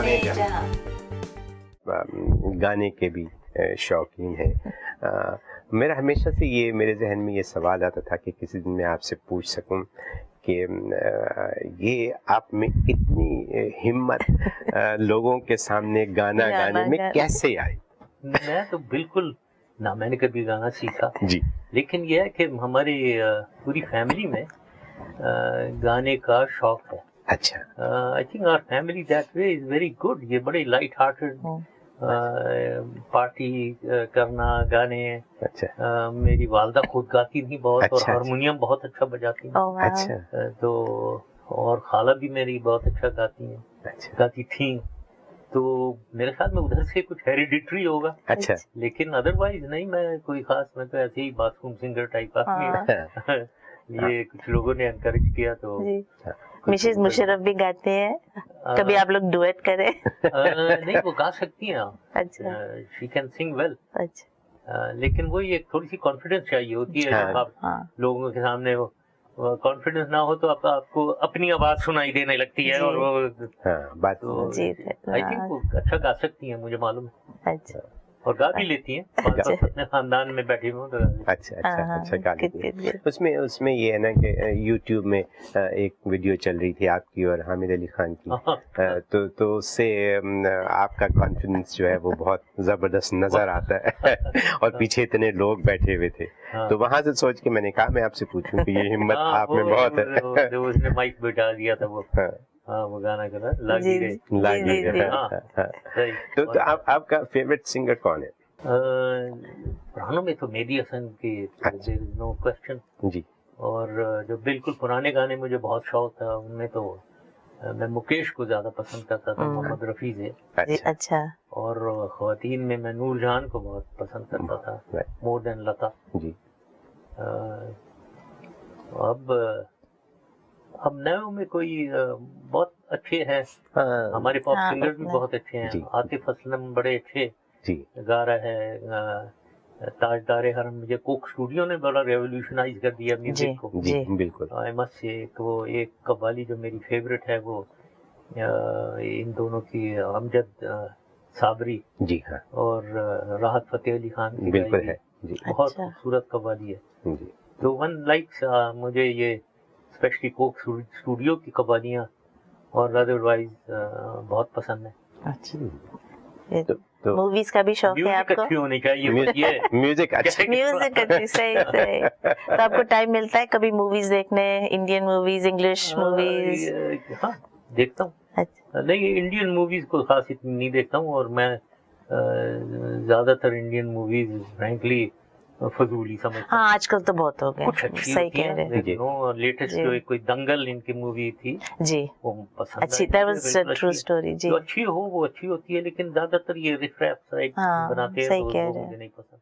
पुराने गाने के भी शौकीन हैं। मेरा हमेशा से ये मेरे जहन में ये सवाल आता था कि किसी दिन मैं आपसे पूछ सकूं कि ये आप में इतनी हिम्मत लोगों के सामने गाना गाने में कैसे आई? मैं तो बिल्कुल ना, मैंने कभी गाना सीखा जी, लेकिन यह है कि हमारी पूरी फैमिली में गाने का शौक है। अच्छा, I think our family that way is very good. ये बड़े लाइट हार्टेड पार्टी करना, गाने। अच्छा, मेरी वालदा खुद गाती थी बहुत, अच्छा, और हारमोनियम बहुत अच्छा बजाती हैं। अच्छा, तो और खाला भी मेरी बहुत अच्छा गाती हैं, अच्छा, गाती थी। तो मेरे ख्याल में उधर से कुछ हेरिडिटरी होगा। अच्छा, लेकिन अदरवाइज नहीं, मैं कोई खास, मैं तो ऐसे ही बाथरूम सिंगर टाइप आदमी हूँ। ये कुछ लोगों ने एनकरेज किया तो। मिसेस मुशर्रफ भी गाते हैं, कभी आप लोग डुएट करें? नहीं, वो गा सकती हैं आप। अच्छा, शी कैन सिंग वेल। अच्छा, लेकिन वही एक थोड़ी सी कॉन्फिडेंस चाहिए होती है जब आप लोगों के सामने वो कॉन्फिडेंस ना हो तो आपको अपनी आवाज सुनाई देने लगती है, और वो बात तो जी, आई थिंक वो अच्छा गा सकती हैं, मुझे मालूम है। अच्छा, और गा भी लेती हैं, अपने खानदान में बैठी हूँ तो। अच्छा, अच्छा, अच्छा, गा लेती हैं। उसमें ये है ना कि YouTube में एक वीडियो चल रही थी आपकी और हामिद अली खान की, तो उससे आपका कॉन्फिडेंस जो है वो बहुत जबरदस्त नजर आता है। और पीछे इतने लोग बैठे हुए थे, तो वहां से सोच के मैंने कहा मैं आपसे पूछूं कि ये हिम्मत आप में बहुत है। उसने माइक बैठा दिया था वो। हाँ, वो गाना करा लागी रे। तो आपका फेवरेट सिंगर कौन है? पुरानों में तो मेहदी हसन की, नो क्वेश्चन जी। और जो बिल्कुल पुराने गाने मुझे बहुत शौक था, उनमें तो मैं मुकेश को ज्यादा पसंद करता था, मोहम्मद रफी से। अच्छा। और ख्वातीन में मैं नूरजहान को बहुत पसंद करता था, मोर देन लता जी। अब नयों में कोई बहुत अच्छे हैं, हमारे पॉप सिंगर भी बहुत अच्छे हैं। आतिफ असलम बड़े अच्छे गा रहा है। ताजदारे हरम, मुझे कोक स्टूडियो ने बड़ा रेवोल्यूशनाइज कर दिया म्यूजिक को। जी, बिल्कुल। आई मस्ट से एक कव्वाली जो मेरी फेवरेट है वो इन दोनों की, अमजद साबरी जी हाँ, और राहत फतेह अली खान की बिल्कुल है जी। बहुत खूबसूरत कव्वाली है जी। तो वन लाइक्स मुझे ये स्पेशली कोक स्टूडियो की कव्वालियाँ और अदरवाइज बहुत पसंद है। अच्छा, तो मूवीज का भी शौक है आपको? अच्छी होनी चाहिए, म्यूजिक अच्छी, सही। तो आपको टाइम मिलता है कभी मूवीज देखने, इंडियन मूवीज, इंग्लिश मूवीज? हाँ, देखता हूँ। अच्छा। नहीं, इंडियन मूवीज को खास इतनी नहीं देखता हूँ, और मैं ज्यादातर इंडियन मूवीज फ्रैंकली फजूली समझता हूँ। हाँ, आजकल तो बहुत हो गया। कुछ अच्छी सही कह रहे हैं। लेटेस्ट जो कोई दंगल इनकी मूवी थी जी, वो पसंद अच्छी, that was a true story जी। जो अच्छी हो वो अच्छी होती है, लेकिन ज्यादातर ये रिफ्रेश बनाते हैं तो वो मुझे नहीं पसंद।